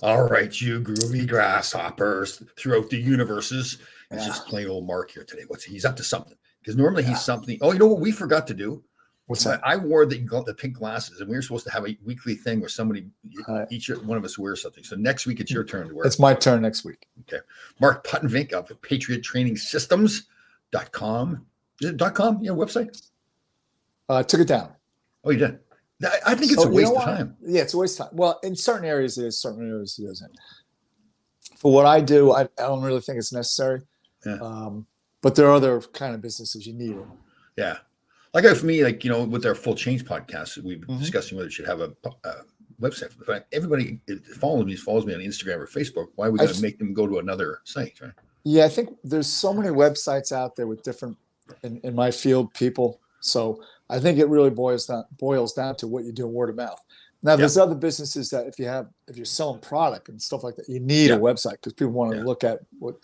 All right, you groovy grasshoppers throughout the universes. It's just plain old Mark here today. He's up to something? Because normally he's something. Oh, you know what we forgot to do? What's that? I wore the pink glasses, and we were supposed to have a weekly thing where somebody, each one of us wears something. So next week it's your turn to wear. It's my turn next week. Okay. Mark Puttenvink of PatriotTrainingSystems.com. Is it .com? Your website? Took it down. Oh, you did? I think it's a waste of time. Yeah, it's a waste of time. Well, in certain areas it is, certain areas it isn't. For what I do, I don't really think it's necessary. Yeah. But there are other kind of businesses you need it. Yeah. Like for me, with our Full Change podcast, we've been discussing whether it should have a website. But everybody follows me on Instagram or Facebook. Why are we going to make them go to another site, right? Yeah, I think there's so many websites out there with different, in my field, people. So I think it really boils down to what you do word of mouth. Now, there's other businesses that if you're selling product and stuff like that, you need a website because people want to look at what,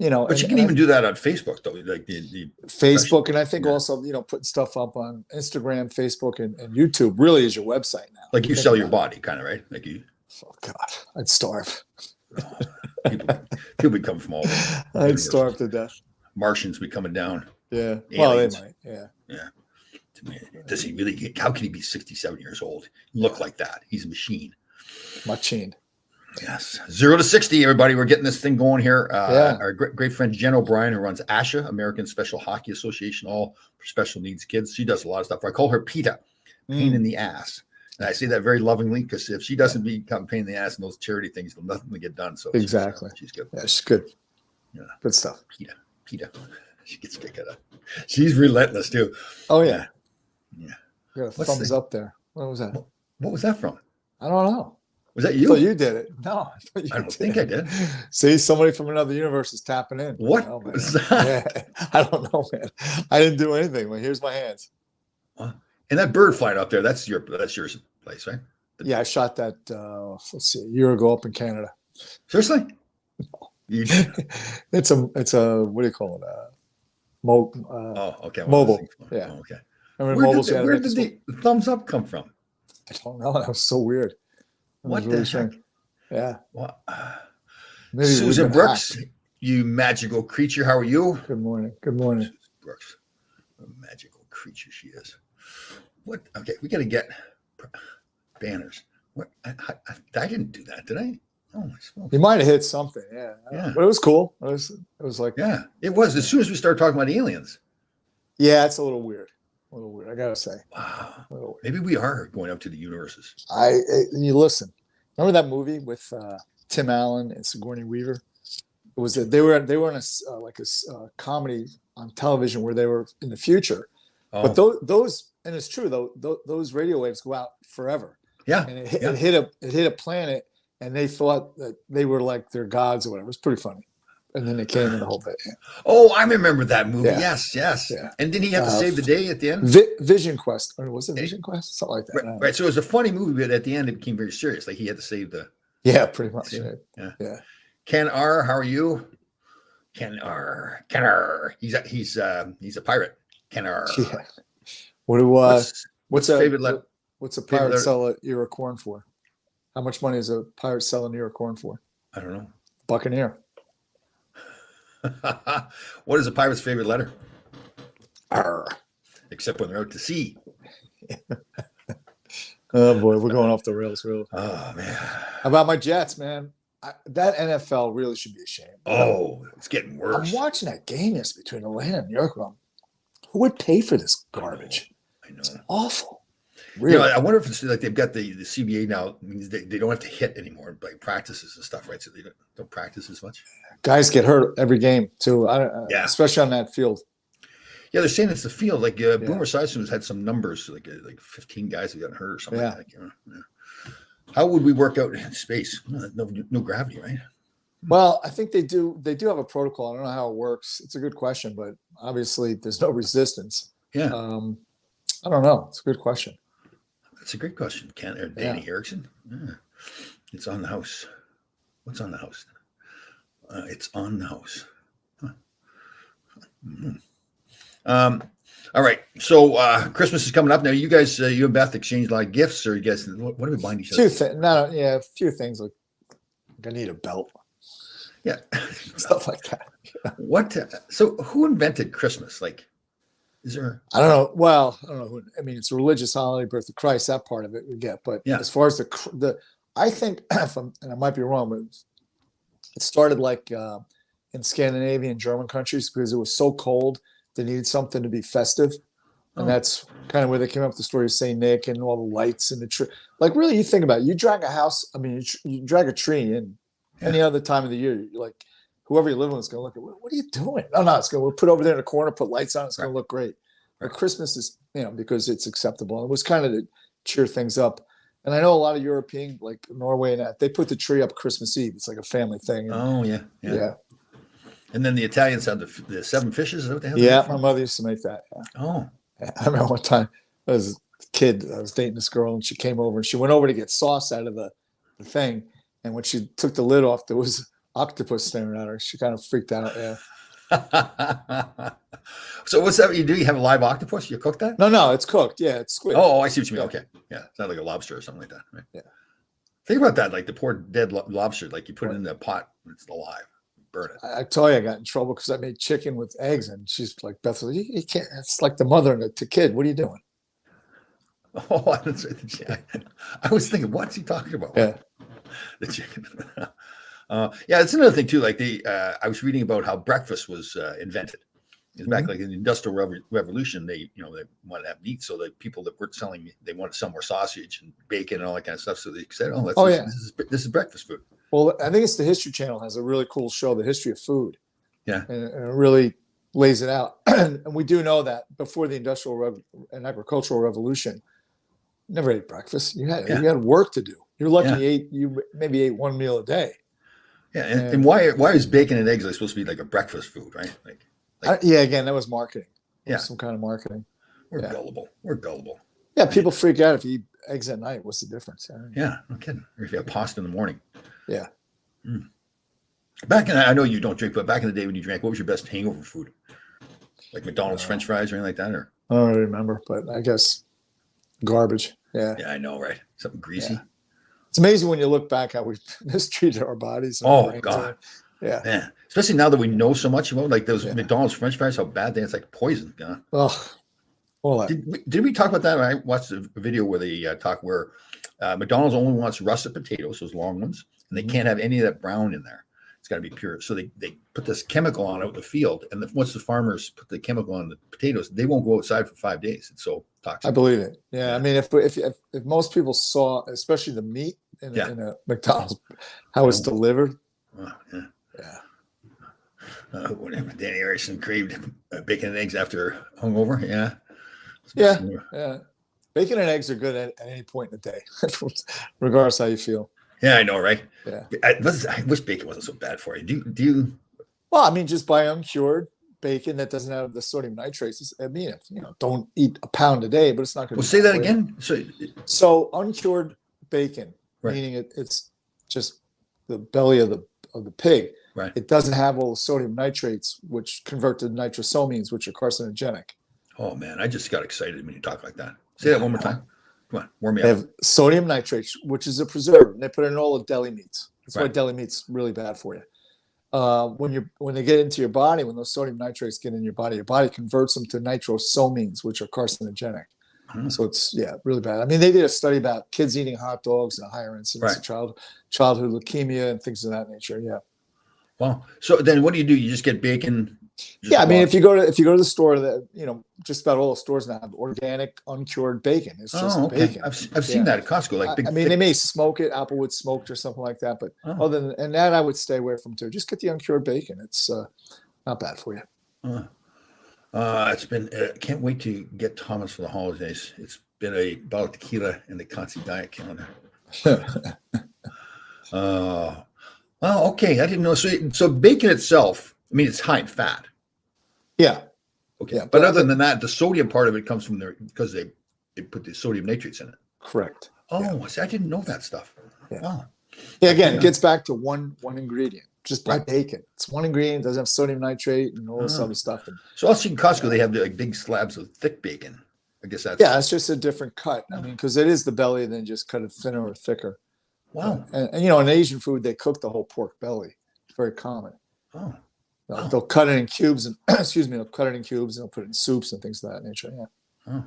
But you can even do that on Facebook, though. Like the Facebook, and I think also putting stuff up on Instagram, Facebook, and YouTube really is your website now. Like you sell your body, kind of, right? Like you. Oh God, I'd starve. People would come from all over. I'd starve to death. Martians be coming down. Yeah. Aliens. Well, they might. Yeah. Yeah. Does he really? How can he be 67 years old? Look like that? He's a machine. Machine. Yes. 0 to 60, everybody. We're getting this thing going here. Our great friend Jen O'Brien, who runs ASHA, American Special Hockey Association, all for special needs kids. She does a lot of stuff. I call her PETA, pain in the ass. And I say that very lovingly because if she doesn't become pain in the ass in those charity things, there'll nothing to get done. So exactly. She's good. Yeah, she's good. Yeah. Good stuff. PETA. She gets kicked out. She's relentless too. Oh yeah. Yeah. You got a thumbs up there. What was that? What was that from? I don't know. Was that you? So you did it. No, I don't think I did. See, somebody from another universe is tapping in. What was that? Yeah. I don't know, man. I didn't do anything. Well, here's my hands. And that bird flying up there, that's your place, right? Yeah, I shot that, let's see, a year ago up in Canada. Seriously? It's a, what do you call it? Okay. Mobile. Yeah. Oh, okay. Where did the thumbs up come from? I don't know. That was so weird. What the heck? Yeah. What? Maybe Susan Brooks, you magical creature. How are you? Good morning. Good morning. Susan Brooks, a magical creature she is. What? Okay, we got to get banners. What? I didn't do that, did I? Oh my smokes. You might have hit something. Yeah. But it was cool. It was like. Yeah, it was. As soon as we started talking about aliens. Yeah, it's a little weird. I gotta say. Wow. Maybe we are going up to the universes. You listen. Remember that movie with Tim Allen and Sigourney Weaver? It was they were in a comedy on television where they were in the future. Oh. But those and it's true though. Those radio waves go out forever. Yeah. And it hit a planet, and they thought that they were like their gods or whatever. It's pretty funny. And then it came in the whole bit. Yeah. Oh, I remember that movie. Yeah. Yes. Yeah. And didn't he have to save the day at the end? Vision Quest. Or was it Vision Quest? Something like that. Right. So it was a funny movie, but at the end it became very serious. Like he had to save the. Yeah, pretty much. Yeah. Yeah. Ken R, how are you? Ken R. He's a pirate. Ken R. Yeah. What's a favorite letter? What's a pirate sell an ear of corn for? How much money is a pirate selling an ear of corn for? I don't know. Buccaneer. What is a pirate's favorite letter? R. Except when they're out to sea. Oh boy, we're going off the rails, really. Oh man. How about my Jets, man? That NFL really should be ashamed. Oh, it's getting worse. I'm watching that game yesterday between Atlanta and New York. Who would pay for this garbage? I know. It's awful. Really? I wonder if it's like they've got the CBA now. Means they don't have to hit anymore, like practices and stuff, right? So they don't practice as much. Guys get hurt every game too. Especially on that field. Yeah, they're saying it's the field. Like Boomer Esiason has had some numbers, like 15 guys have gotten hurt or something like that. Yeah. How would we work out in space? No gravity, right? Well, I think they do. They do have a protocol. I don't know how it works. It's a good question, but obviously there's no resistance. Yeah. I don't know. It's a good question. That's a great question, Ken or Danny Erickson. Yeah. It's on the house. What's on the house? It's on the house. Huh. Mm-hmm. All right. So Christmas is coming up now. You guys, you and Beth exchanged a lot of gifts, or you guys, what are we buying each other? A few things. Like I need a belt, Yeah. stuff like that. What? So who invented Christmas? Like, is there? I don't know. Well, I don't know. I mean, it's a religious holiday, birth of Christ. That part of it we get, but Yeah. as far as the, I think, and I might be wrong, but it started like in Scandinavian, German countries because it was so cold. They needed something to be festive, and that's kind of where they came up with the story of Saint Nick and all the lights and the tree. Like, really, you think about it. You drag a house. I mean, you drag a tree in any other time of the year. You're like, whoever you're living with is going to look at. What are you doing? Oh no, it's going. We'll put over there in the corner, put lights on. It's going to look great. But Christmas is, because it's acceptable. It was kind of to cheer things up. And I know a lot of European, like Norway and that, they put the tree up Christmas Eve. It's like a family thing. And, yeah. And then the Italians had the seven fishes. Is that what they have? Yeah, my mother used to make that. Yeah. Oh. Yeah. I remember one time I was a kid, I was dating this girl, and she came over and she went over to get sauce out of the thing. And when she took the lid off, there was octopus staring at her. She kind of freaked out. Yeah. So what's that you do? You have a live octopus? You cook that? No, it's cooked. Yeah, it's squid. Oh, I see what you mean. Okay. Yeah. It's not like a lobster or something like that. Right? Yeah. Think about that. Like the poor dead lobster, like you put it in the pot when it's alive. Burn it. I told you I got in trouble because I made chicken with eggs, and she's like, Beth, you can't. It's like the mother and the kid. What are you doing? Oh, I was thinking, what's he talking about? Yeah. The chicken. Yeah, it's another thing too. Like I was reading about how breakfast was invented. It's back like in the Industrial Revolution. They wanted to have meat, so the people that weren't selling meat, they wanted to sell more sausage and bacon and all that kind of stuff. So they said, this is breakfast food. Well, I think it's the History Channel has a really cool show, The History of Food. Yeah, and it really lays it out. And we do know that before the Industrial and Agricultural Revolution, you never ate breakfast. You had work to do. You're lucky you maybe ate one meal a day. Yeah, and why is bacon and eggs supposed to be like a breakfast food, right? Again, that was marketing. Yeah, some kind of marketing. We're gullible. We're gullible. Yeah, people freak out if you eat eggs at night. What's the difference? Yeah, no kidding. Or if you have pasta in the morning. Yeah. I know you don't drink, but back in the day when you drank, what was your best hangover food? Like McDonald's French fries or anything like that? Or I don't really remember, but I guess garbage. Yeah. Yeah, I know, right? Something greasy. Yeah. It's amazing when you look back how we mistreated our bodies. Oh God. Yeah. Especially now that we know so much about like those McDonald's French fries, how bad they are. It's like poison. Oh, all that. Did we talk about that? I watched a video where they talk where McDonald's only wants russet potatoes, those long ones, and they can't have any of that brown in there. It's got to be pure. So they put this chemical on out in the field, and once the farmers put the chemical on the potatoes, they won't go outside for 5 days. It's so toxic. I believe it. Yeah. I mean, if most people saw, especially the meat in a McDonald's, how it's delivered. Oh, whatever. Danny Harrison craved bacon and eggs after hungover. Yeah. Bacon and eggs are good at any point in the day, regardless how you feel. Yeah, I know, right? Yeah. I wish bacon wasn't so bad for you. Do you? Well, I mean, just buy uncured bacon that doesn't have the sodium nitrates. I mean, don't eat a pound a day, but it's not going to. Well, say that again. So uncured bacon, right. meaning it's just the belly of the pig. Right. It doesn't have all the sodium nitrates, which convert to nitrosamines, which are carcinogenic. Oh man, I just got excited when you talk like that. Say that one more time. Come on, warm me up. They have sodium nitrates, which is a preservative. And they put it in all the deli meats. That's why deli meat's really bad for you. When they get into your body, when those sodium nitrates get in your body converts them to nitrosamines, which are carcinogenic. So it's really bad. I mean, they did a study about kids eating hot dogs and a higher incidence of childhood leukemia and things of that nature. Yeah. Wow. So then what do? You just get bacon? I mean, if you go to the store, that just about all the stores now have organic uncured bacon. It's just bacon. I've seen that at Costco. Like they may smoke it, Applewood smoked or something like that, but other than that, I would stay away from too. Just get the uncured bacon. It's not bad for you. It's been. Can't wait to get Thomas for the holidays. It's been a bottle of tequila and the Consti diet calendar. Well, okay. I didn't know. So bacon itself, I mean, it's high in fat. Yeah. Okay. Yeah, but other than that, the sodium part of it comes from there because they put the sodium nitrates in it. Correct. Oh, see, I didn't know that stuff. Yeah. Oh. Yeah. Again, it gets back to one ingredient. Just buy bacon. It's one ingredient. Doesn't have sodium nitrate and all this other stuff. So I'll see in Costco they have like big slabs of thick bacon. I guess that's it's just a different cut. I mean, because it is the belly, and then just cut it thinner or thicker. Wow. And you know, in Asian food, they cook the whole pork belly. It's very common. Oh. Wow. They'll cut it in cubes and excuse me, they'll cut it in cubes and they'll put it in soups and things of that nature. Yeah.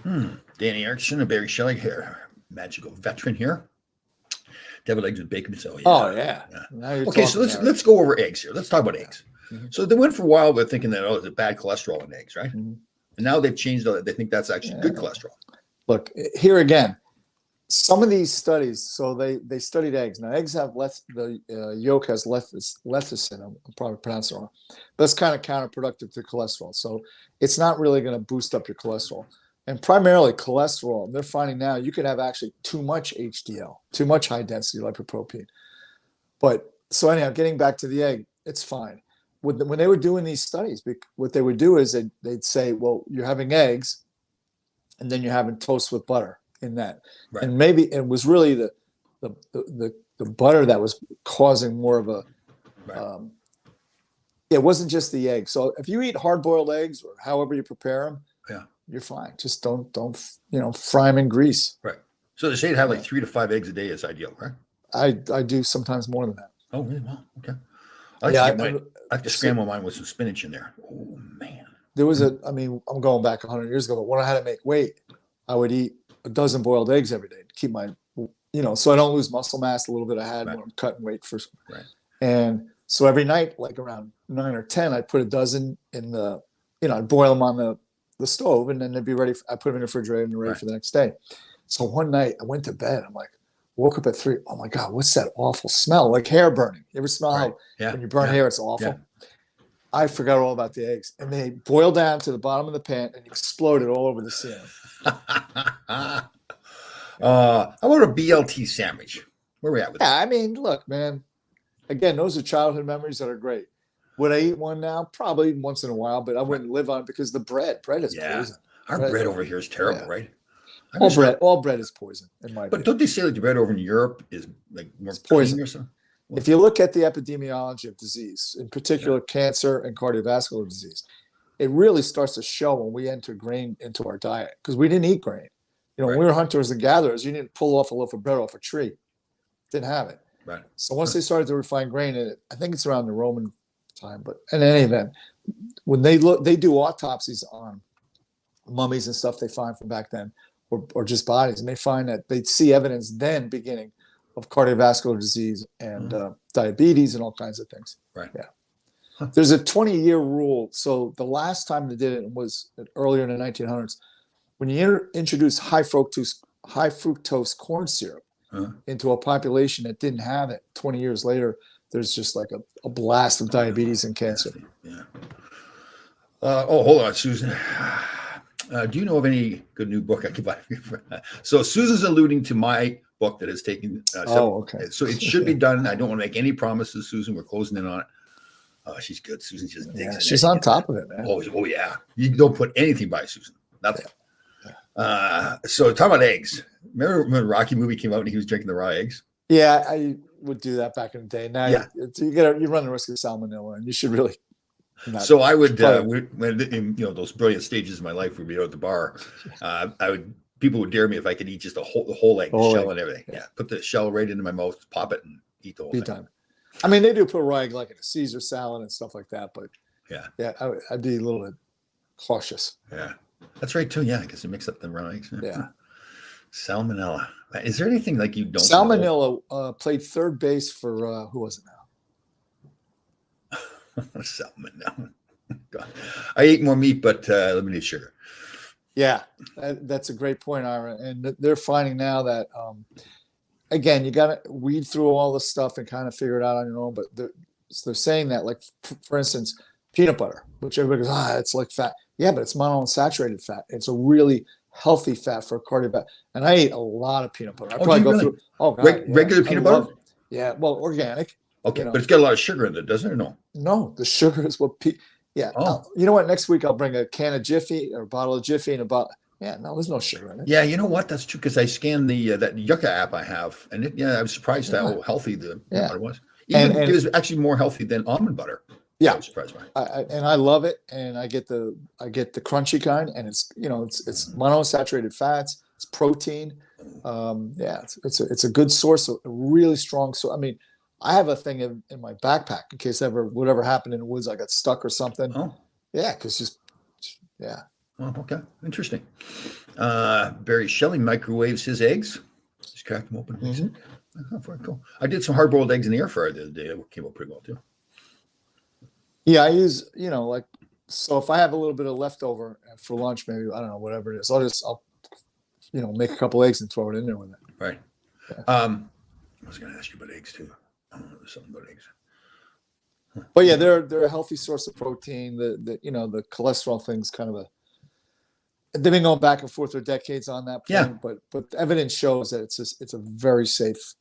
Oh. Danny Erickson and Barry Shelley here, magical veteran here. Deviled eggs with bacon. So yeah. Oh yeah. Okay, so let's go over eggs here. Let's talk about eggs. Mm-hmm. So they went for a while with thinking that there's bad cholesterol in eggs, right? Mm-hmm. And now they've changed it. They think that's actually good cholesterol. Look, here again, some of these studies, so they studied eggs. Now, eggs have the yolk has lecithin. I'm probably pronouncing it wrong. But that's kind of counterproductive to cholesterol. So it's not really going to boost up your cholesterol. And primarily cholesterol, they're finding now you could have actually too much HDL, too much high density lipoprotein. But so anyhow, getting back to the egg, it's fine. When they were doing these studies, what they would do is they'd say, well, you're having eggs, and then you're having toast with butter in that. Right. And maybe it was really the butter that was causing more of a, right. It wasn't just the egg. So if you eat hard-boiled eggs or however you prepare them, yeah, you're fine. Just don't fry them in grease. Right. So they say to have like 3 to 5 eggs a day is ideal, right? I do sometimes more than that. Oh, really? Well, okay. I like to scramble mine with some spinach in there. Oh man. There was I'm going back 100 years ago, but when I had to make weight, I would eat a dozen boiled eggs every day to keep my, so I don't lose muscle mass, a little bit I had when I'm cutting weight for. Right. And so every night, like around 9 or 10, I'd put a dozen in I'd boil them on the stove, and then they'd be ready. I put them in the refrigerator and they're ready for the next day. So one night I went to bed. I'm like, woke up at 3. Oh my God, what's that awful smell? Like hair burning. You ever smell how when you burn hair, it's awful? Yeah. I forgot all about the eggs, and they boiled down to the bottom of the pan and exploded all over the ceiling. How about a BLT sandwich? Where are we at with that? I mean, look, man. Again, those are childhood memories that are great. Would I eat one now? Probably once in a while, but I wouldn't live on it because the bread is poison. Our bread over here is terrible, right? All bread is poison, in my opinion. But don't they say like the bread over in Europe is like more poison or something? If you look at the epidemiology of disease, in particular cancer and cardiovascular disease, it really starts to show when we enter grain into our diet, because we didn't eat grain. When we were hunters and gatherers, you didn't pull off a loaf of bread off a tree. Didn't have it. Right. So once they started to refine grain, I think it's around the Roman time, but in any event, when they do autopsies on mummies and stuff they find from back then, or just bodies, and they find that they see evidence then beginning of cardiovascular disease and diabetes and all kinds of things. Right. Yeah. Huh. There's a 20-year rule. So the last time they did it was earlier in the 1900s. When you introduce high fructose corn syrup into a population that didn't have it, 20 years later, there's just like a blast of diabetes and cancer. Yeah. Hold on, Susan. Do you know of any good new book I could buy? So Susan's alluding to my book that has taken. Okay. So it should be done. I don't want to make any promises, Susan. We're closing in on it. She's good. Susan just digs in. She's on top of it, man. Oh yeah. You don't put anything by Susan. Nothing. Yeah. So talk about eggs. Remember when the Rocky movie came out and he was drinking the raw eggs? Yeah, I would do that back in the day. Now you run the risk of salmonella, and you should really. So I would, when in those brilliant stages of my life, we'd be out at the bar. People would dare me if I could eat just the whole egg, the shell and everything. Yeah, put the shell right into my mouth, pop it, and eat the whole thing. Time. I mean, they do put raw egg like in a Caesar salad and stuff like that, but yeah, I'd be a little bit cautious. Yeah, that's right too. Yeah, because you mix up the raw eggs. Yeah. Salmonella. Is there anything like you don't? Salmonella played third base for who was it now? Salmonella. God. I eat more meat, but eliminate sugar. Yeah, that's a great point, Ira. And they're finding now that, again, you got to weed through all the stuff and kind of figure it out on your own. But they're saying that, like, for instance, peanut butter, which everybody goes, it's like fat. Yeah, but it's monounsaturated fat. It's a really healthy fat for cardiovascular. And I eat a lot of peanut butter. I probably go through. Oh, God, regular peanut butter? Yeah, well, organic. Okay, but it's got a lot of sugar in it, doesn't it? Or no? No, the sugar is what. You know what? Next week I'll bring a can of Jiffy or a bottle of Jiffy and a bottle. Yeah, no, there's no sugar in it. Yeah, you know what? That's true because I scanned that Yucca app I have, and I was surprised how healthy the butter was. And it was actually more healthy than almond butter. Yeah, I was surprised by. And I love it, and I get the crunchy kind, and it's it's monounsaturated fats, it's protein, Yeah, it's a good source, a really strong source. I mean, I have a thing in my backpack in case whatever happened in the woods, I got stuck or something. Oh, Yeah, because yeah. well, okay, interesting. Barry Shelley microwaves his eggs. Just crack them open. Oh, very cool. I did some hard-boiled eggs in the air fryer the other day. It came out pretty well too. Yeah, I use, like, so if I have a little bit of leftover for lunch, maybe, I don't know, whatever it is, I'll make a couple eggs and throw it in there with it. Right. Yeah. I was going to ask you about eggs too. There's something about eggs. But yeah, they're a healthy source of protein. The cholesterol thing's kind of they've been going back and forth for decades on that point, but the evidence shows that it's a very safe,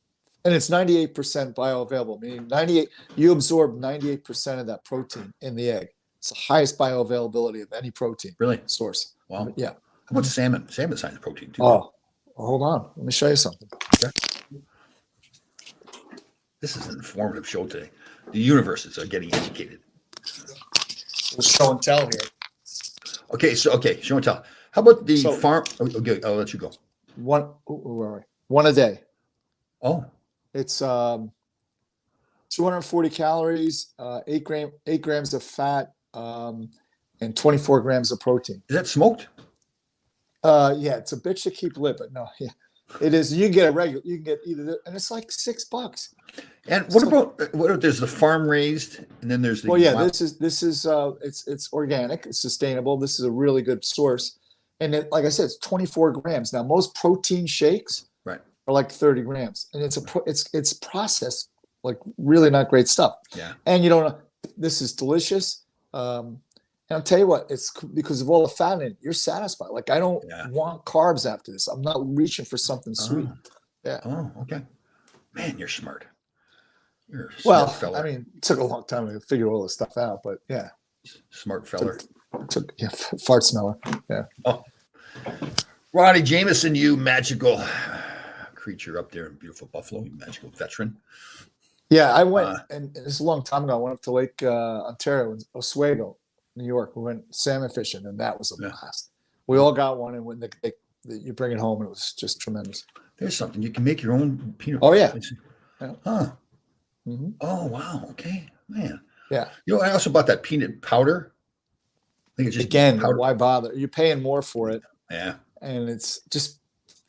and it's 98% bioavailable, meaning you absorb 98% of that protein in the egg. It's the highest bioavailability of any protein source. Wow. Yeah. How about salmon? Salmon's high in protein too. Oh, hold on. Let me show you something. Okay. This is an informative show today. The universes are getting educated. We'll show and tell here. Okay, show and tell. How about the farm? Okay, I'll let you go. One a day. Oh. It's 240 calories, 8 grams of fat, and 24 grams of protein. Is that smoked? Yeah, it's a bitch to keep lit, but no, yeah, it is. You can get you can get either, and it's like $6. And what about there's the farm raised, and then there's the. Well, yeah, this is it's organic, it's sustainable. This is a really good source, and like I said, it's 24 grams. Now, most protein shakes are like 30 grams, and it's processed like really not great stuff. Yeah, and this is delicious. And I'll tell you what, it's because of all the fat in it, you're satisfied. Like, I don't want carbs after this. I'm not reaching for something sweet. Yeah. Oh, okay. Man, you're smart. You're a smart fella. I mean, it took a long time to figure all this stuff out, but yeah. Smart feller. Took fart smeller. Yeah. Oh. Ronnie Jameson, you magical creature up there in beautiful Buffalo, you magical veteran. Yeah, I went, and this is a long time ago. I went up to Lake Ontario in Oswego, New York. We went salmon fishing, and that was a blast. We all got one, and when you bring it home, and it was just tremendous. There's something you can make your own peanut butter. Oh yeah. Huh. Mm-hmm. Oh wow. Okay, man. Yeah. I also bought that peanut powder. I think it's just powder. Why bother? You're paying more for it. Yeah. And it's just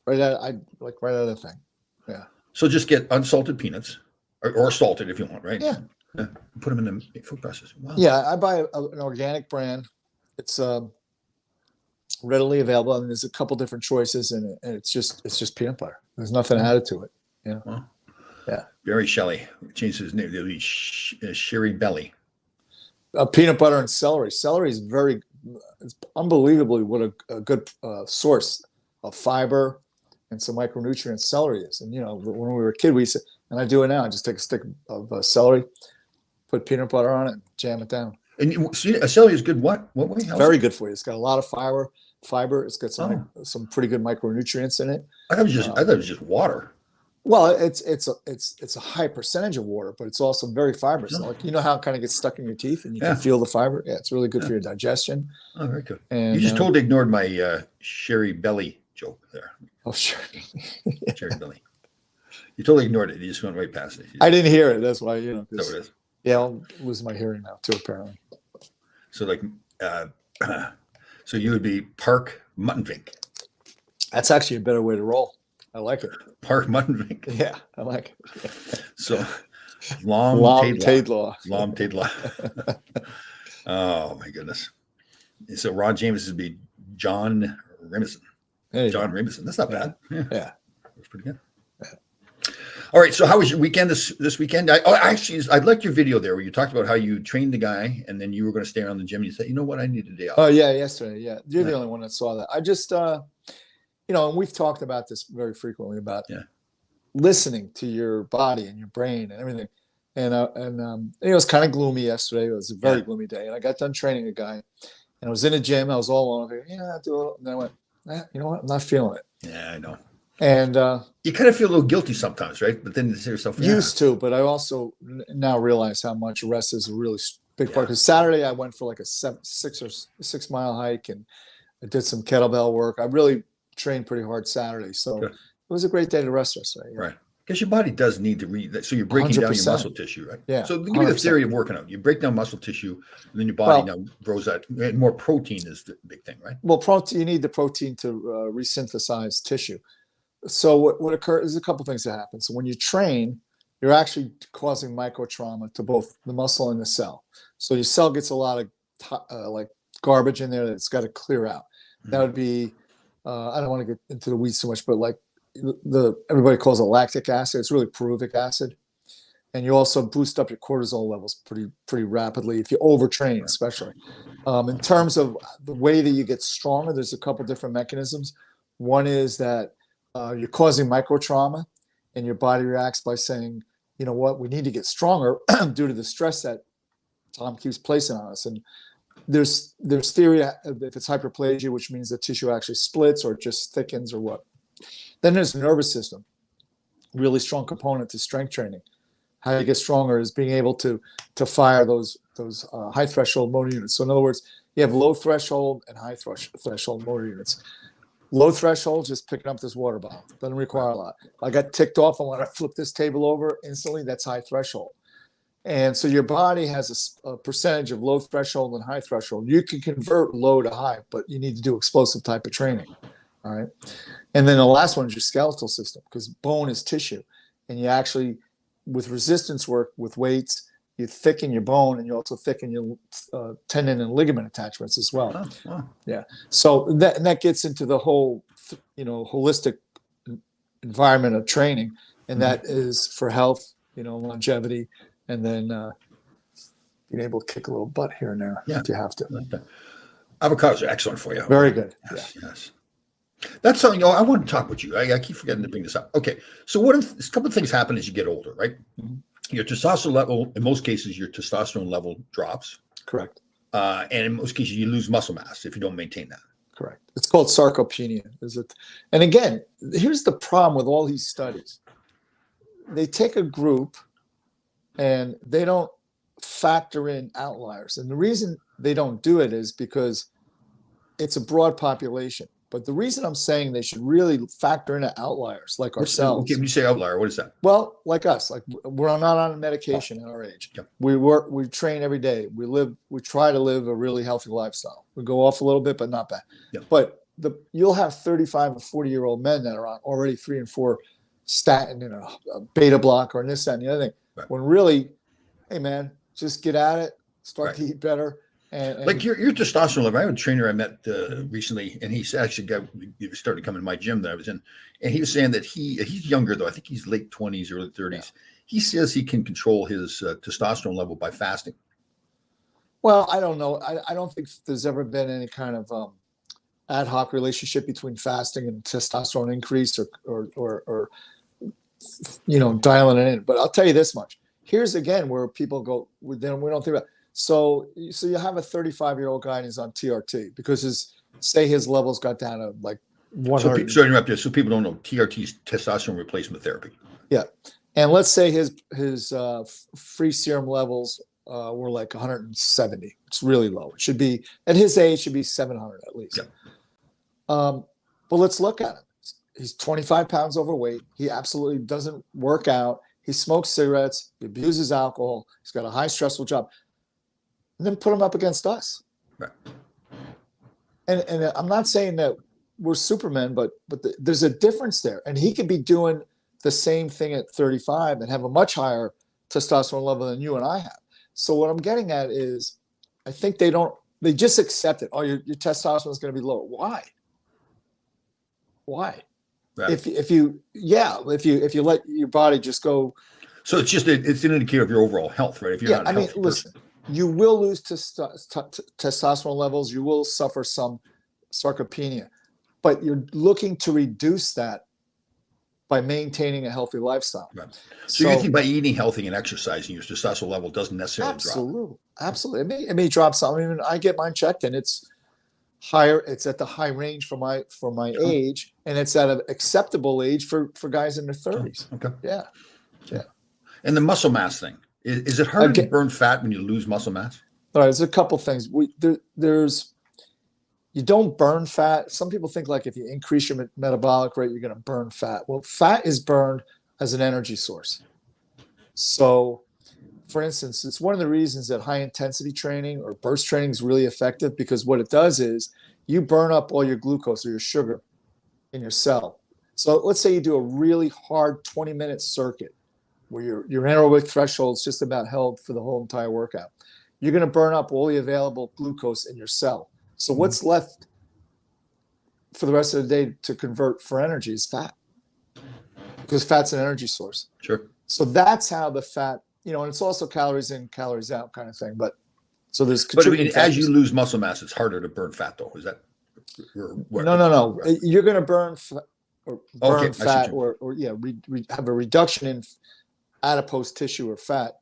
right out of the thing. Yeah. So just get unsalted peanuts, or salted if you want, right? Yeah. Put them in the food processor. Wow. Yeah, I buy an organic brand. It's readily available, and there's a couple different choices, and it's just peanut butter. There's nothing added to it. Yeah. Wow. Yeah. Barry Shelley changed his name to Sherry Belly. Peanut butter and celery. Celery is it's unbelievably what a good source of fiber and some micronutrients celery is. And when we were a kid, we used to, and I do it now. I just take a stick of celery, put peanut butter on it, jam it down. And celery is good. What way? Very good for you. It's got a lot of fiber. It's got some pretty good micronutrients in it. I thought it was just water. Well, it's a high percentage of water, but it's also very fibrous. Like, how it kind of gets stuck in your teeth, and you can feel the fiber. Yeah, it's really good for your digestion. Oh, very good. And you just totally ignored my Sherry Belly joke there. Oh, sure. Sherry Belly. You totally ignored it. You just went right past it. I didn't hear it. That's why, So it is. Yeah, I'll lose my hearing now too, apparently. So so you would be Park Muttonvink. That's actually a better way to roll. I like it. Park Muttonvink. Yeah, I like it. So Lom Taidlaw. Lom Taidlaw. Oh my goodness. So Ron James would be John Remison. John Remison. That's not bad. Yeah. That's pretty good. All right. So how was your weekend this weekend? I liked your video there where you talked about how you trained the guy and then you were going to stay around the gym. And you said, you know what? I need a day off. Oh yeah. Yesterday. Yeah. You're the only one that saw that. I just, and we've talked about this very frequently about listening to your body and your brain and everything. And it was kind of gloomy yesterday. It was a very gloomy day. And I got done training a guy and I was in a gym. I was all alone. I'll do it. And then I went, you know what? I'm not feeling it. Yeah, I know. And you kind of feel a little guilty sometimes, right? But then you say yourself, used to, but I also now realize how much rest is a really big part. Because Saturday I went for like a 6 mile hike and I did some kettlebell work. I really trained pretty hard Saturday. So was a great day to rest yesterday. Yeah. Right. Because your body does need to read that. So you're breaking down your 100%. muscle tissue, right? Yeah. So give me the theory of working out. You break down muscle tissue, and then your body now grows that. And more protein is the big thing, right? Well, protein, you need the protein to resynthesize tissue. So what occurs is a couple things that happen. So when you train, you're actually causing micro trauma to both the muscle and the cell. So your cell gets a lot of like garbage in there that's got to clear out. That would be, I don't want to get into the weeds so much, but like everybody calls it lactic acid. It's really pyruvic acid. And you also boost up your cortisol levels pretty rapidly if you overtrain, especially. In terms of the way that you get stronger, there's a couple different mechanisms. One is that you're causing micro trauma, and your body reacts by saying, you know what, we need to get stronger due to the stress that Tom keeps placing on us. And there's theory if it's hyperplasia, which means the tissue actually splits or just thickens or what. Then there's the nervous system, really strong component to strength training. How you get stronger is being able to fire those high threshold motor units. So in other words, you have low threshold and high threshold motor units. Low threshold, just picking up this water bottle. Doesn't require a lot. I got ticked off, and when I flip this table over instantly, that's high threshold. And so your body has a percentage of low threshold and high threshold. You can convert low to high, but you need to do explosive type of training. All right. And then the last one is your skeletal system, because bone is tissue. And you actually, with resistance work, with weights, you thicken your bone, and you also thicken your tendon and ligament attachments as well. Oh, wow. Yeah. So that gets into the whole, holistic environment of training, and that is for health, longevity, and then being able to kick a little butt here and there if you have to. Avocados are excellent for you. Very good. Yes, yes. That's something I want to talk with you. I keep forgetting to bring this up. Okay, so a couple of things happen as you get older, right? Mm-hmm. Your testosterone level, in most cases, your testosterone level drops. Correct. And in most cases, you lose muscle mass if you don't maintain that. Correct. It's called sarcopenia. Is it? And again, here's the problem with all these studies. They take a group and they don't factor in outliers. And the reason they don't do it is because it's a broad population. But the reason I'm saying they should really factor in outliers like ourselves. Okay, when you say outlier, what is that? Well, like us, like we're not on medication at our age. Yep. We train every day. We try to live a really healthy lifestyle. We go off a little bit, but not bad. Yep. But you'll have 35 and 40-year-old men that are on already 3 and 4 statin and a beta blocker and this, that, and the other thing. Right. When really, hey man, just get at it, start to eat better. And like your testosterone level. I have a trainer I met recently, and he's actually started coming to my gym that I was in, and he was saying that he's younger though. I think he's late 20s, early 30s. Yeah. He says he can control his testosterone level by fasting. Well, I don't know. I don't think there's ever been any kind of ad hoc relationship between fasting and testosterone increase or dialing it in. But I'll tell you this much. Here's again where people go. Then we don't think about. So you have a 35-year-old guy and he's on TRT because his levels got down to like 100. So interrupt you. So people don't know TRT is testosterone replacement therapy. Yeah, and let's say his free serum levels were like 170. It's really low. It should be at his age should be 700 at least. Yeah. But let's look at him. He's 25 pounds overweight. He absolutely doesn't work out. He smokes cigarettes. He abuses alcohol. He's got a high stressful job. And then put him up against us. Right. And I'm not saying that we're Supermen, but there's a difference there. And he could be doing the same thing at 35 and have a much higher testosterone level than you and I have. So what I'm getting at is, I think they just accept it. Oh, your testosterone is going to be low. Why? Right. If you let your body just go. So it's an indicator of your overall health, right? If you're not a healthy listen. You will lose testosterone levels. You will suffer some sarcopenia, but you're looking to reduce that by maintaining a healthy lifestyle. Right. So you think by eating healthy and exercising, your testosterone level doesn't necessarily drop? Absolutely. It may drop some. I mean, I get mine checked, and it's higher. It's at the high range for my age, and it's at an acceptable age for guys in their 30s. Okay. Yeah. And the muscle mass thing. Is it hard to burn fat when you lose muscle mass? All right, there's a couple things. you don't burn fat. Some people think like if you increase your metabolic rate, you're going to burn fat. Well, fat is burned as an energy source. So, for instance, it's one of the reasons that high intensity training or burst training is really effective, because what it does is you burn up all your glucose or your sugar in your cell. So let's say you do a really hard 20-minute circuit where your anaerobic threshold is just about held for the whole entire workout. You're going to burn up all the available glucose in your cell. So what's left for the rest of the day to convert for energy is fat, because fat's an energy source. Sure. So that's how the fat, and it's also calories in, calories out kind of thing. But so there's But I mean, as you lose muscle mass, it's harder to burn fat, though. Is that? No. You're going to burn fat, have a reduction in adipose tissue or fat,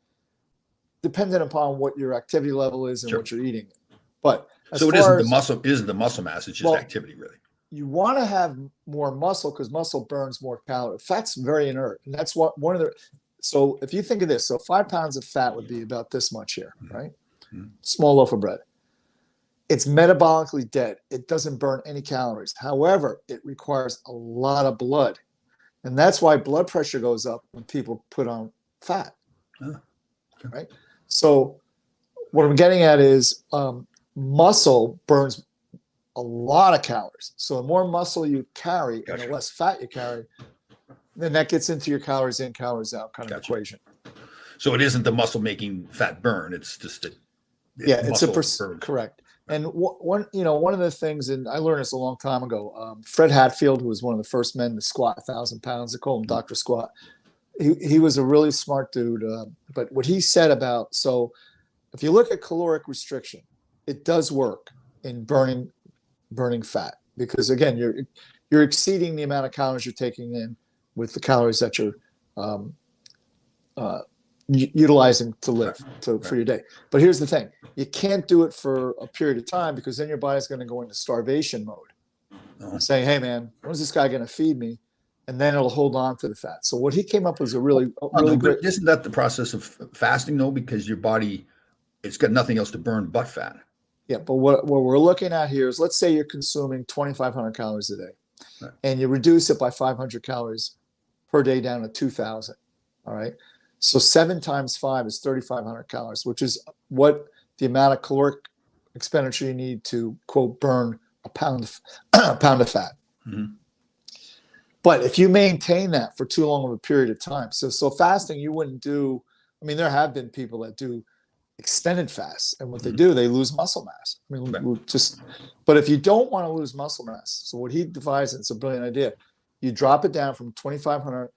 dependent upon what your activity level is and what you're eating. But so it isn't the muscle mass; it's just activity, really. You want to have more muscle because muscle burns more calories. Fat's very inert, and that's what one of the. So if you think of this, so 5 pounds of fat would be about this much here, right? Mm-hmm. Small loaf of bread. It's metabolically dead. It doesn't burn any calories. However, it requires a lot of blood, and that's why blood pressure goes up when people put on fat, right? So what I'm getting at is muscle burns a lot of calories. So the more muscle you carry and the less fat you carry, then that gets into your calories in, calories out kind of equation. So it isn't the muscle making fat burn. It's just correct. And one of the things, and I learned this a long time ago, Fred Hatfield, who was one of the first men to squat 1,000 pounds, they call him Dr. Squat. He was a really smart dude. But what he said about, so if you look at caloric restriction, it does work in burning fat, because again, you're exceeding the amount of calories you're taking in with the calories that you're utilizing to live for your day. But here's the thing: you can't do it for a period of time, because then your body's going to go into starvation mode, saying, "Hey, man, when's this guy going to feed me?" And then it'll hold on to the fat. So what he came up with was a really great. Isn't that the process of fasting though? Because your body, it's got nothing else to burn but fat. Yeah, but what we're looking at here is, let's say you're consuming 2,500 calories a day, and you reduce it by 500 calories per day down to 2,000. All right. So 7 times 5 is 3,500 calories, which is what the amount of caloric expenditure you need to, quote, burn a pound of fat. Mm-hmm. But if you maintain that for too long of a period of time, so fasting, you wouldn't do. I mean, there have been people that do extended fasts, and what they do, they lose muscle mass. I mean, but if you don't want to lose muscle mass, so what he devised, it's a brilliant idea. You drop it down from 2,500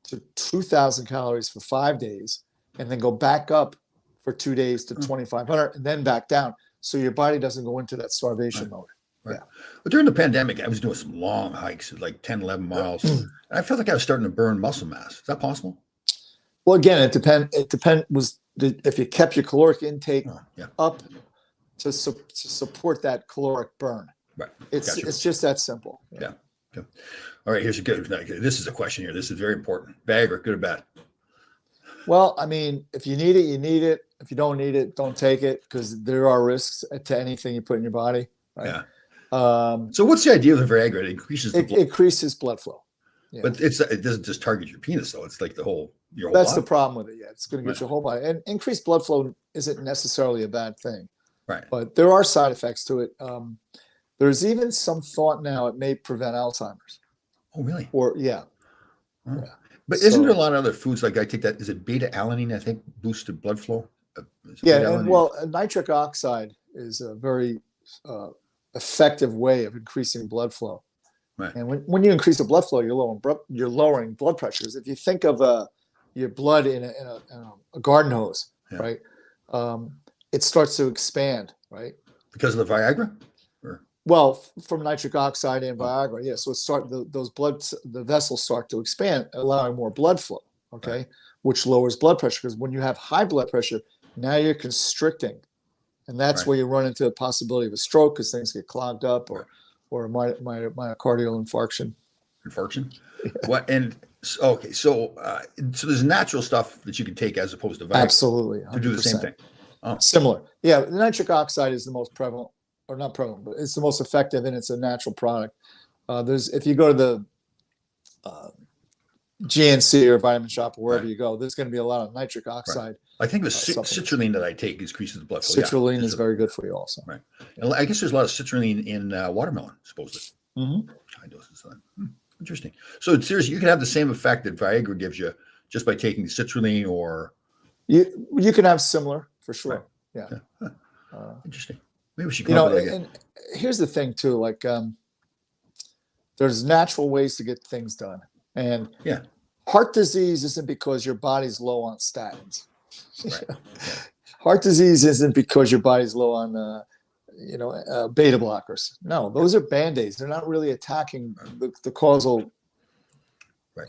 to 2,000 calories for 5 days, and then go back up for 2 days to 2,500, and then back down, so your body doesn't go into that starvation mode. Right. Yeah. But during the pandemic, I was doing some long hikes, like 10, 11 miles. And I felt like I was starting to burn muscle mass. Is that possible? Well, again, it depends. If you kept your caloric intake up to support that caloric burn. Right. It's just that simple. Yeah. All right. Here's a good. This is a question here. This is very important. Bag or good or bad? Well, I mean, if you need it, you need it. If you don't need it, don't take it, because there are risks to anything you put in your body. Right? Yeah. So what's the idea of the Viagra? It increases increases blood flow. Yeah. But it doesn't just target your penis, though. It's like your whole That's body. The problem with it. Yeah, it's going to get your whole body. And increased blood flow isn't necessarily a bad thing. Right. But there are side effects to it. There's even some thought now it may prevent Alzheimer's. Oh, really? Or yeah. But isn't there a lot of other foods, like I take that, is it beta alanine, I think, boosted blood flow? Nitric oxide is a very effective way of increasing blood flow. Right. And when you increase the blood flow, you're lowering blood pressures. If you think of your blood in a garden hose, right? It starts to expand, right? Because of the Viagra? Well, from nitric oxide and Viagra, yeah. So the vessels start to expand, allowing more blood flow, okay? Which lowers blood pressure, because when you have high blood pressure, now you're constricting. And that's where you run into the possibility of a stroke, because things get clogged up, or a myocardial infarction. Yeah. What? And okay, so there's natural stuff that you can take as opposed to Viagra. Absolutely, 100%. To do the same thing. Similar, yeah. The nitric oxide is the most prevalent or not proven, but it's the most effective, and it's a natural product. If you go to the GNC or Vitamin Shop or wherever you go, there's going to be a lot of nitric oxide. I think the citrulline that I take increases the blood flow. Citrulline is very good for you also. Right. And I guess there's a lot of citrulline in watermelon, supposedly. High doses of that. Interesting. So seriously, you can have the same effect that Viagra gives you just by taking citrulline, or you can have similar for sure. Right. Yeah. Huh. Interesting. Maybe we should go and here's the thing too, like there's natural ways to get things done. And heart disease isn't because your body's low on statins. Right. Heart disease isn't because your body's low on beta blockers. No, those are band-aids. They're not really attacking the causal. Right.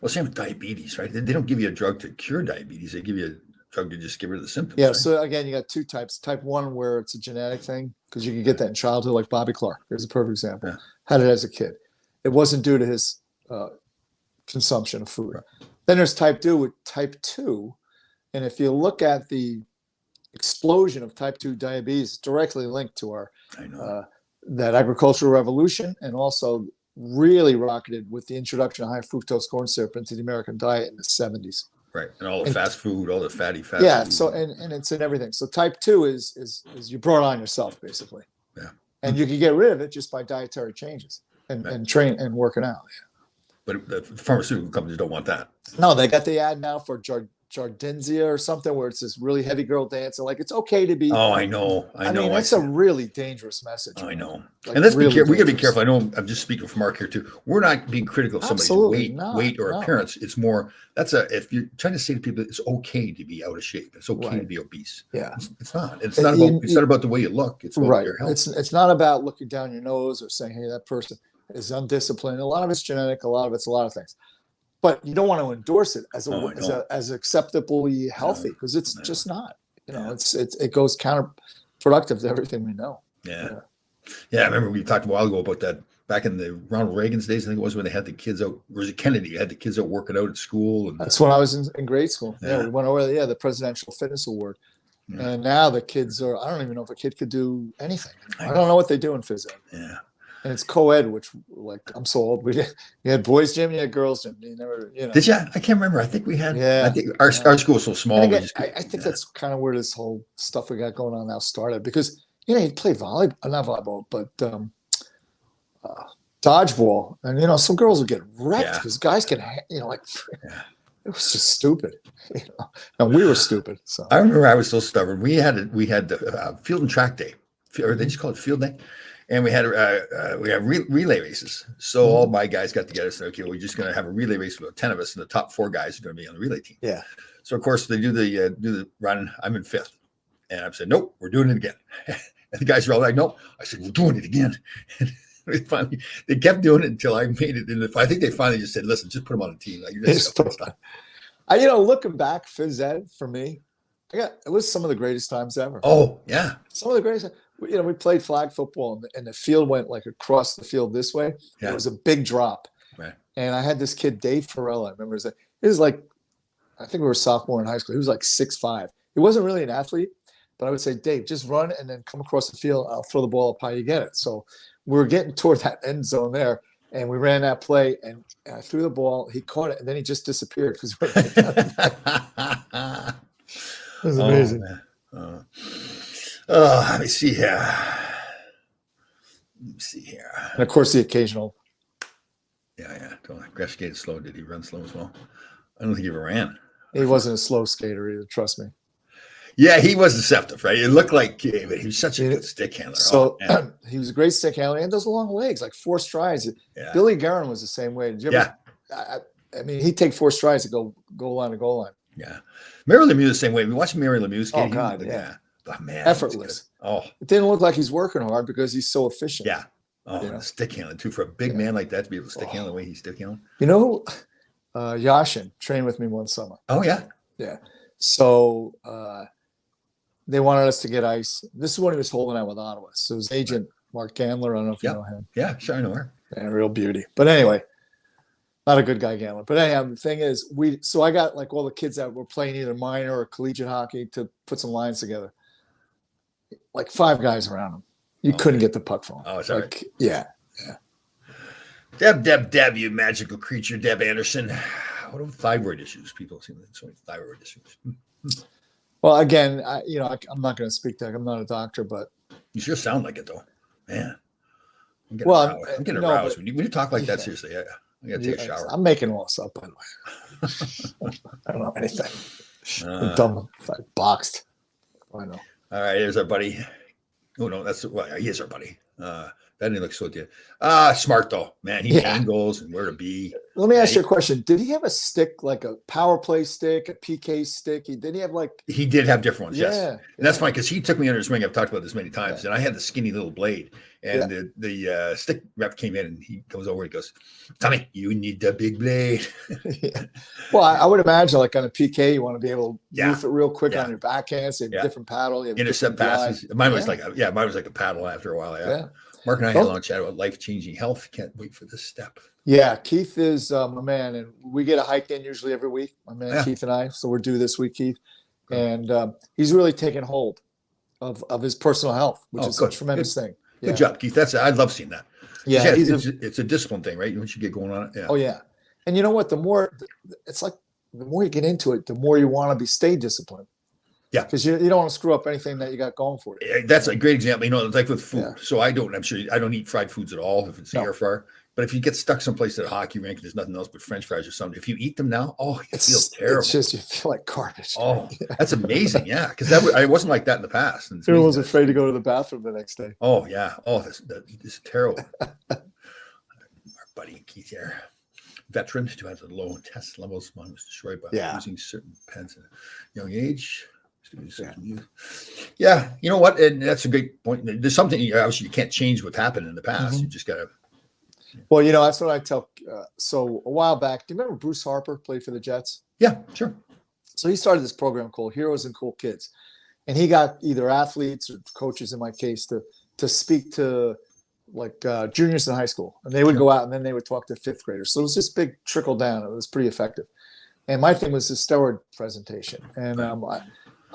Well, same with diabetes, right? They don't give you a drug to cure diabetes. They give you a drug to just get rid of the symptoms. Yeah. Right? So again, you got two types. Type 1, where it's a genetic thing, because you can get that in childhood, like Bobby Clark. There's a perfect example. Yeah. Had it as a kid. It wasn't due to his consumption of food. Right. Then there's type 2 with type 2. And if you look at the explosion of type 2 diabetes, directly linked to our that agricultural revolution, and also really rocketed with the introduction of high fructose corn syrup into the American diet in the 70s. Right. And all the fast food, all the fatty fat food. So and it's in everything. So type 2 is you brought on yourself, basically. Yeah. And you can get rid of it just by dietary changes and train and working out. But the pharmaceutical companies don't want that. No, they got the ad now for Jardinzia or something, where it's this really heavy girl dance, and like it's okay to be. Oh, I know. I mean, that's a really dangerous message. I know. Like, and let's be careful. We got to be careful. I know I'm just speaking from Mark here too. We're not being critical of somebody's weight or appearance. It's more if you're trying to say to people, it's okay to be out of shape. It's okay to be obese. Yeah, it's not. It's not about the way you look. It's about your health. It's not about looking down your nose or saying, "Hey, that person is undisciplined." A lot of it's genetic. A lot of it's a lot of things. But you don't want to endorse it as as acceptably healthy, because it's just not. It goes counterproductive to everything we know. Yeah. I remember we talked a while ago about that back in the Ronald Reagan's days. I think it was when they had the kids out. Or was it Kennedy? Had the kids out working out at school. And that's when I was in grade school. Yeah, we went over the Presidential Fitness Award. Yeah. And now the kids are. I don't even know if a kid could do anything. I don't know what they do in phys ed. Yeah. And it's co-ed, which, like, I'm so old. You had boys gym, you had girls gym. You never, Did you? I can't remember. I think we had. Yeah. I think our school was so small. I think that's kind of where this whole stuff we got going on now started, because you play not volleyball, but dodgeball, and some girls would get wrecked because guys can, it was just stupid, and we were stupid. So I remember I was so stubborn. We had the field and track day, or they just call it field day. And we had relay races. So all my guys got together and said, okay, we're just going to have a relay race with 10 of us, and the top 4 guys are going to be on the relay team. Yeah. So of course they do the run. I'm in 5th, and I said, nope, we're doing it again. And the guys are all like, nope. I said, we're doing it again. And finally, they kept doing it until I made it. I think they finally just said, listen, just put them on a team. Like, looking back, phys ed for me, it was some of the greatest times ever. Oh yeah, some of the greatest. We played flag football, and the field went like across the field this way. Yeah. It was a big drop. Right. And I had this kid, Dave Farrell. I remember he was like, I think we were sophomore in high school. He was like 6'5". He wasn't really an athlete, but I would say, Dave, just run and then come across the field. I'll throw the ball up high, you get it. So we were getting toward that end zone there, and we ran that play, and I threw the ball. He caught it, and then he just disappeared because it was amazing. Let me see here. And of course, the occasional. Yeah. Gresh skated slow. Did he run slow as well? I don't think he ever ran. He wasn't a slow skater either. Trust me. Yeah, he was deceptive, right? It looked like he was such a good stick handler. So he was a great stick handler, and those long legs, like 4 strides. Yeah. Billy Guerin was the same way. I mean, he'd take 4 strides to go goal line to goal line. Yeah. Mary Lemieux the same way. We watched Mary Lemieux skate. Oh God, yeah. Oh man, effortless. It didn't look like he's working hard because he's so efficient. Yeah. Stick handling too, for a big man like that to be able to stick handle the way he's stick handling. Yashin trained with me one summer. Oh yeah. Yeah. So they wanted us to get ice. This is when he was holding out with Ottawa. So his agent, Mark Gandler, I don't know if you know him. Yeah, sure I know her. And real beauty. But anyway, not a good guy, Gandler. But anyhow, the thing is, so I got like all the kids that were playing either minor or collegiate hockey to put some lines together. like 5 guys around him. You couldn't get the puck from him. Oh, is that like, yeah. Deb, you magical creature, Deb Anderson. What are thyroid issues? People seem to so many thyroid issues. Well, again, I'm not going to speak to that. I'm not a doctor, but you sure sound like it though, man. I'm getting aroused when you talk like that. Seriously, yeah. I got to take a shower. I'm making all this up, by the way. I don't know anything. I'm dumb. Boxed. I know. All right, here's our buddy. Oh no, he is our buddy. That didn't look so good. Smart though, man. He angles and where to be. Let me ask you a question. Did he have a stick, like a power play stick, a PK stick? Did he have like? He did have different ones. Yes, and that's fine because he took me under his wing. I've talked about this many times, and I had the skinny little blade, and the stick rep came in, and he comes over and he goes, "Tommy, you need the big blade." Well, I would imagine like on a PK, you want to be able to move it real quick on your backhand, so different paddle, you have intercept passes. Mine was like a paddle after a while. Yeah. Mark and I had a long chat about life-changing health. Can't wait for this step. Yeah, Keith is my man, and we get a hike in usually every week. My man Keith and I. So we're due this week, Keith, and he's really taken hold of his personal health, which is a tremendous thing. Yeah. Good job, Keith. I love seeing that. Yeah, it's a discipline thing, right? Once you get going on it. Yeah. Oh yeah, and you know what? The more you get into it, the more you want to stay disciplined. Yeah, because you don't want to screw up anything that you got going for you. That's a great example. It's like with food. Yeah. So I'm sure I don't eat fried foods at all if it's air fryer. But if you get stuck someplace at a hockey rink and there's nothing else but French fries or something, if you eat them now, it feels terrible. It's just you feel like garbage. Oh, that's amazing. Yeah, because I wasn't like that in the past. I was afraid to go to the bathroom the next day. Oh yeah. Oh, this is terrible. Our buddy Keith here. Veteran who has a low test levels. One was destroyed by using certain pens at a young age. Yeah, you know what? And that's a great point. There's something obviously you can't change what happened in the past. You just got to. Well, that's what I tell. So a while back, do you remember Bruce Harper played for the Jets? Yeah, sure. So he started this program called Heroes and Cool Kids, and he got either athletes or coaches, in my case, to speak to like juniors in high school, and they would go out and then they would talk to 5th graders. So it was this big trickle down. It was pretty effective. And my thing was the steroid presentation, and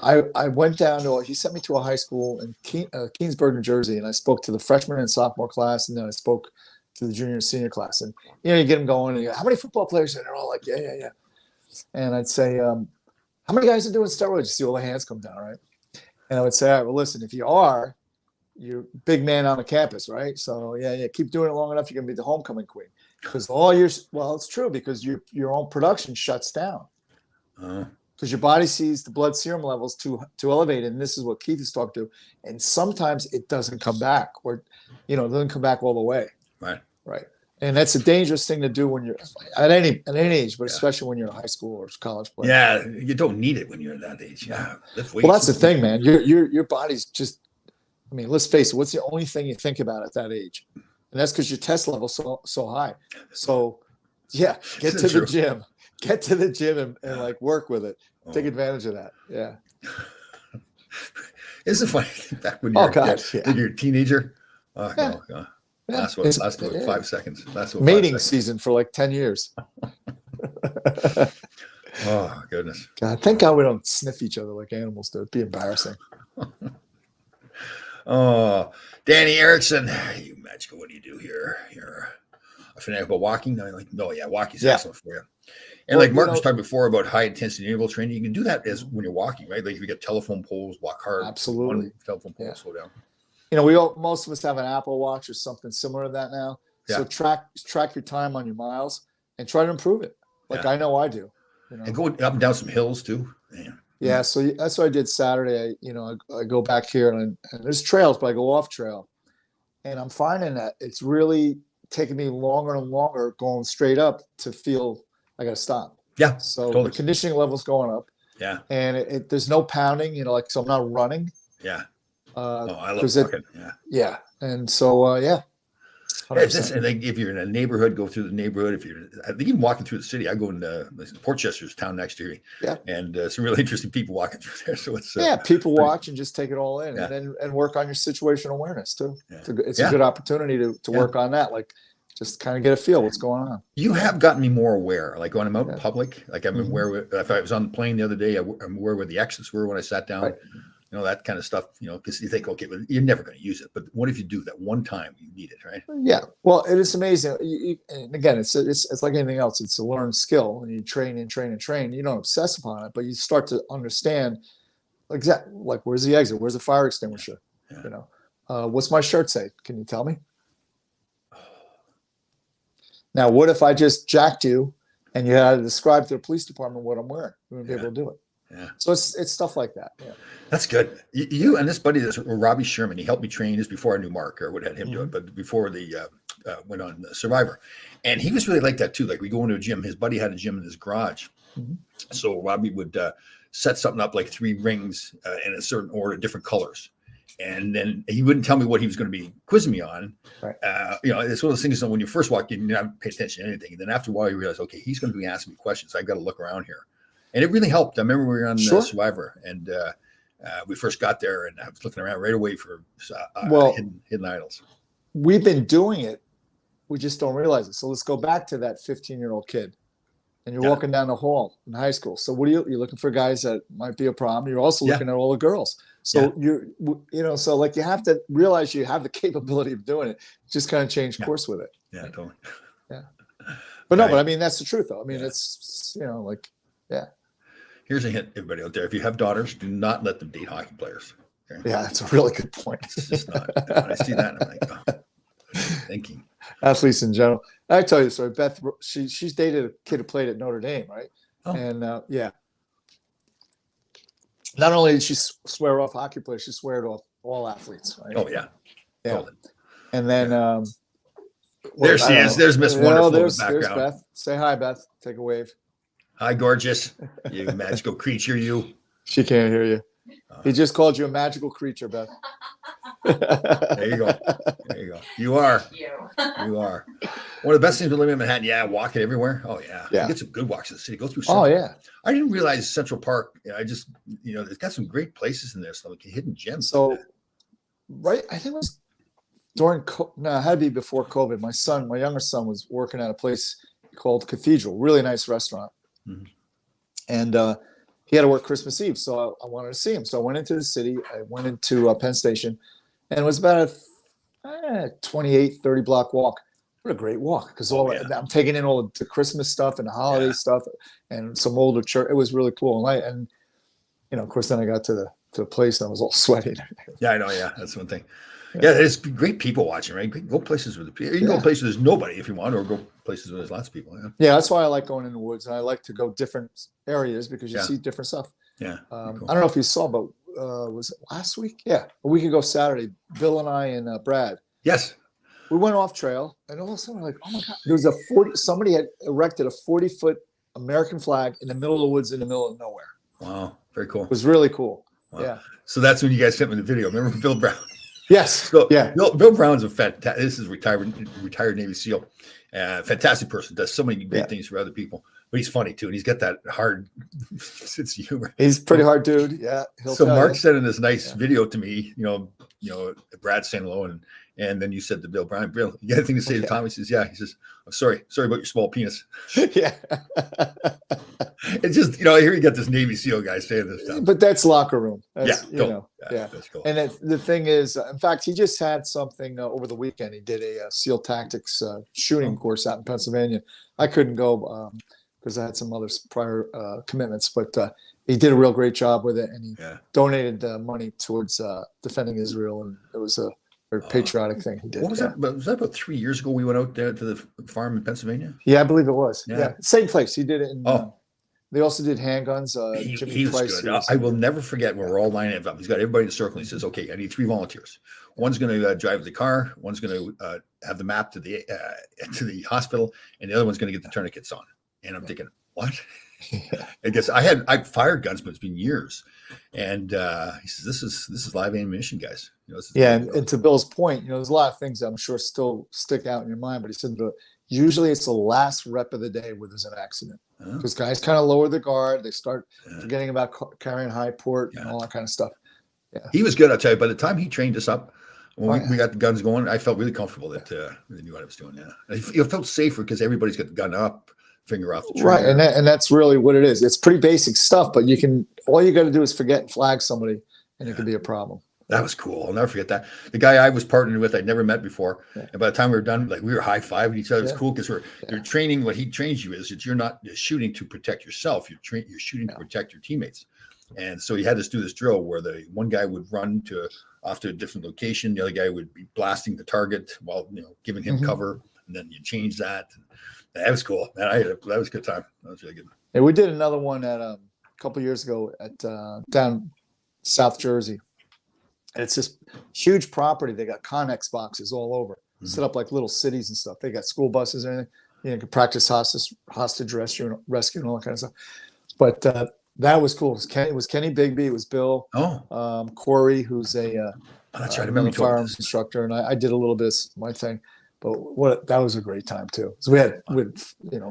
I went down to. He sent me to a high school in Keansburg, New Jersey, and I spoke to the freshman and sophomore class, and then I spoke to the junior and senior class. And you get them going, and you go, how many football players? And they're all like, yeah. And I'd say, how many guys are doing steroids? You see all the hands come down, right? And I would say, all right, well, listen, if you are, you're a big man on the campus, right? So keep doing it long enough, you're gonna be the homecoming queen. Because it's true, because your own production shuts down. Because your body sees the blood serum levels too elevated, and this is what Keith is talking to. And sometimes it doesn't come back, or it doesn't come back all the way. Right. And that's a dangerous thing to do when you're at any age, but especially when you're in high school or college player. Yeah, you don't need it when you're at that age. Yeah. Well, that's the thing, man. Your body's just. I mean, let's face it. What's the only thing you think about at that age? And that's because your test level's so high. So, get to the gym. Get to the gym and like work with it. Take advantage of that. Yeah. Isn't it funny back when you're a teenager? Last 5 seconds. Mating season for like 10 years. Oh goodness. God, thank God we don't sniff each other like animals do. It'd be embarrassing. Oh, Danny Erickson, you magical. What do you do here? You're a fanatic about walking. Walking's excellent for you. And like Mark was talking before about high intensity interval training, you can do that as when you're walking, right? Like if you get telephone poles, walk hard. Absolutely. Telephone poles, slow down. Most of us have an Apple Watch or something similar to that now. Yeah. So track your time on your miles and try to improve it. Like I know I do. And go up and down some hills too. Man. Yeah, so that's what I did Saturday. I go back here and there's trails, but I go off trail, and I'm finding that it's really taking me longer and longer going straight up to feel I got to stop. Yeah. So the conditioning level's going up. Yeah. And there's no pounding. So I'm not running. Yeah. I love walking. Yeah. And so and like if you're in a neighborhood, go through the neighborhood. I think even walking through the city, I go into Portchester's town next to here. Yeah, and some really interesting people walking through there. So it's people watch and just take it all in, and work on your situational awareness too. Yeah. It's a good opportunity to work on that. Like just kind of get a feel what's going on. You have gotten me more aware. Like when I'm out in public, like I'm aware. If I was on the plane the other day, I'm aware where the exits were when I sat down. Right. that kind of stuff, because you think, okay, but you're never going to use it. But what if you do that one time you need it, right? Yeah. Well, it is amazing. And again, it's like anything else. It's a learned skill, and you train and train and train. You don't obsess upon it, but you start to understand exactly, like, where's the exit? Where's the fire extinguisher? Yeah. What's my shirt say? Can you tell me? Now, what if I just jacked you and you had to describe to the police department what I'm wearing? We wouldn't be able to do it. Yeah. So it's stuff like that. Yeah. That's good. You and this buddy, this Robbie Sherman, he helped me train this before I knew Mark or would have had him do it, but before the went on Survivor. And he was really like that too. Like, we go into a gym, his buddy had a gym in his garage. So Robbie would set something up like 3 rings in a certain order, different colors. And then he wouldn't tell me what he was going to be quizzing me on. Right. It's one of those things that when you first walk in, you don't pay attention to anything. And then after a while, you realize, okay, he's going to be asking me questions. I've got to look around here. And it really helped. I remember we were on Survivor, and we first got there, and I was looking around right away for hidden idols. We've been doing it. We just don't realize it. So let's go back to that 15-year-old kid. And you're walking down the hall in high school. So what you're looking for guys that might be a problem. You're also looking at all the girls. So so like, you have to realize you have the capability of doing it. Just kind of change course with it. Yeah, totally. Yeah. But no, but I mean, that's the truth though. I mean, it's, Here's a hint, everybody out there. If you have daughters, do not let them date hockey players. Okay? Yeah, that's a really good point. It's just not. When I see that, I'm like, thinking. Athletes in general. I tell you the story. Beth, she's dated a kid who played at Notre Dame, right? Oh. And not only did she swear off hockey players, she swear off all athletes, right? Oh yeah. Yeah. Totally. And then there she is. There's Miss Wonderful in the background. There's Beth. Say hi, Beth. Take a wave. Hi, gorgeous. You magical creature, you. She can't hear you. He just called you a magical creature, Beth. There you go. There you go. You are. You are. One of the best things with living in Manhattan. Yeah, walking everywhere. Oh yeah. You get some good walks in the city. Go through. Central. Oh yeah. I didn't realize Central Park. I just, it's got some great places in there. So like hidden gems. So, right, I think it was during. No, it had to be before COVID. My younger son, was working at a place called Cathedral. Really nice restaurant. Mm-hmm. And he had to work Christmas Eve, so I wanted to see him. So I went into the city. I went into Penn Station, and it was about a 28, 30 block walk. What a great walk, because I'm taking in all the Christmas stuff and the holiday stuff and some older church. It was really cool. And of course, then I got to the place and I was all sweaty. Yeah, I know. Yeah, that's one thing. Yeah, there's great people watching, right? Go places with the people. You can go places there's nobody if you want, or go places where there's lots of people. Yeah, that's why I like going in the woods, and I like to go different areas because you see different stuff. Yeah. Cool. I don't know if you saw, but was it last week? Yeah, a week ago Saturday, Bill and I and Brad. Yes. We went off trail, and all of a sudden we're like, oh my God, there was somebody had erected a 40-foot American flag in the middle of the woods in the middle of nowhere. Wow, very cool. It was really cool. Wow. Yeah. So that's when you guys sent me the video. Remember Bill Brown? Yes. So, Bill Brown's a fantastic. This is retired Navy SEAL. Fantastic person. Does so many great things for other people. But he's funny too, and he's got that hard sense of humor. He's a pretty hard dude. Yeah. So Mark sent this nice video to me. Brad saying hello, and then you said to Bill Brown, Bill, you got anything to say to Tom? He says, yeah. He says, I'm sorry about your small penis. Yeah. It's just, here you got this Navy SEAL guy saying this stuff. But that's locker room. That's, That's cool. And the thing is, in fact, he just had something over the weekend. He did a SEAL tactics shooting course out in Pennsylvania. I couldn't go because I had some other prior commitments, but he did a real great job with it, and he donated money towards defending Israel, and it was a very patriotic thing he did. What was that? Was that about 3 years ago? We went out there to the farm in Pennsylvania. Yeah, I believe it was. Yeah, same place. He did it in. They also did handguns. He was good. I will never forget when we're all lining up. He's got everybody in a circle. He says, "Okay, I need 3 volunteers. One's going to drive the car. One's going to have the map to the hospital, and the other one's going to get the tourniquets on." And I'm thinking, what? I guess I fired guns, but it's been years. And he says, "This is live ammunition, guys." And to Bill's point, there's a lot of things that I'm sure still stick out in your mind. But he said, usually it's the last rep of the day where there's an accident. Because guys kind of lower their guard. They start forgetting about carrying high port and all that kind of stuff. Yeah. He was good, I'll tell you. By the time he trained us up, when we got the guns going, I felt really comfortable that they knew what I was doing. Yeah. It felt safer because everybody's got the gun up, finger off the trigger. Right. And that's really what it is. It's pretty basic stuff, but all you got to do is forget and flag somebody, and it could be a problem. That was cool. I'll never forget that. The guy I was partnering with, I'd never met before. Yeah. And by the time we were done, like we were high-fiving each other. It was cool because you're training. What he trains you is that you're not shooting to protect yourself. You're shooting to protect your teammates. And so he had us do this drill where the one guy would run off to a different location. The other guy would be blasting the target while, giving him cover. And then you change that. And that was cool. Man, that was a good time. That was really good. And we did another one at a couple years ago at down South Jersey. And it's this huge property. They got Connex boxes all over, set up like little cities and stuff. They got school buses and everything. You can practice hostage rescue and all that kind of stuff. But that was cool. It was Kenny Bigby. It was Bill. Corey, who's a that's right. I remember firearms instructor, and I did a little bit of my thing. But that was a great time too. So we had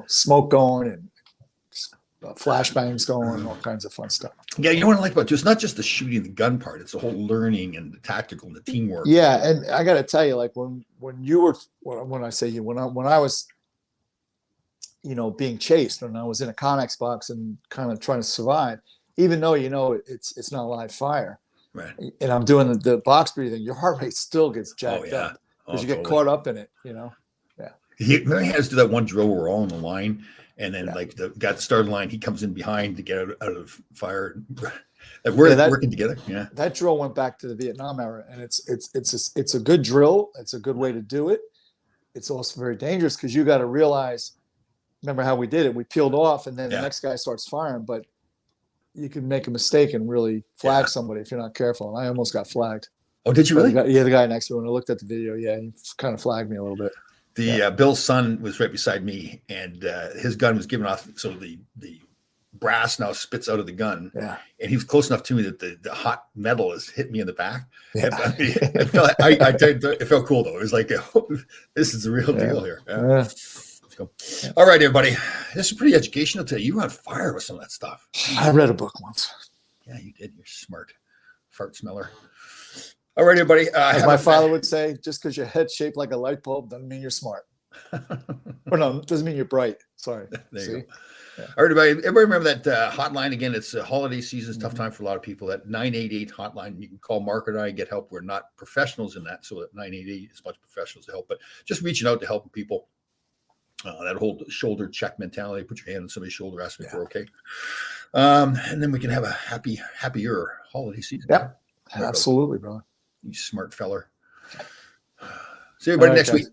smoke going and flashbangs going and all kinds of fun stuff. Yeah, you know what I like about it? It's not just the shooting the gun part; it's the whole learning and the tactical and the teamwork. Yeah, and I got to tell you, like when I was, being chased, and I was in a Connex box and kind of trying to survive, even though it's not live fire, right? And I'm doing the box breathing, your heart rate still gets jacked up because you get caught up in it, Yeah. He has to do that one drill where we're all on the line. And then, like the guy at the starting line, he comes in behind to get out of fire. We're working together. Yeah, that drill went back to the Vietnam era, and it's a good drill. It's a good way to do it. It's also very dangerous because you got to realize. Remember how we did it? We peeled off, and then the next guy starts firing. But you can make a mistake and really flag somebody if you're not careful. And I almost got flagged. Oh, did you really? The guy next to me. When I looked at the video, he kind of flagged me a little bit. Bill's son was right beside me, and his gun was giving off. So the brass now spits out of the gun. Yeah. And he was close enough to me that the hot metal has hit me in the back. Yeah. It felt cool though. It was like, this is the real deal here. Yeah. Let's go. All right, everybody. This is pretty educational today. You were on fire with some of that stuff. I read a book once. Yeah, you did. You're smart. Fart smeller. All right, everybody. As my father would say, just because your head's shaped like a light bulb doesn't mean you're smart. Or no, doesn't mean you're bright. Sorry. There you go. Yeah. All right, everybody remember that hotline again. It's a holiday season. It's tough time for a lot of people. That 988 hotline. You can call Mark and I, get help. We're not professionals in that, so that 988 is much professionals to help. But just reaching out to help people. That whole shoulder check mentality. Put your hand on somebody's shoulder, ask them if they're okay. And then we can have a happier holiday season. Yep. Absolutely, brother. You smart feller. See everybody next week.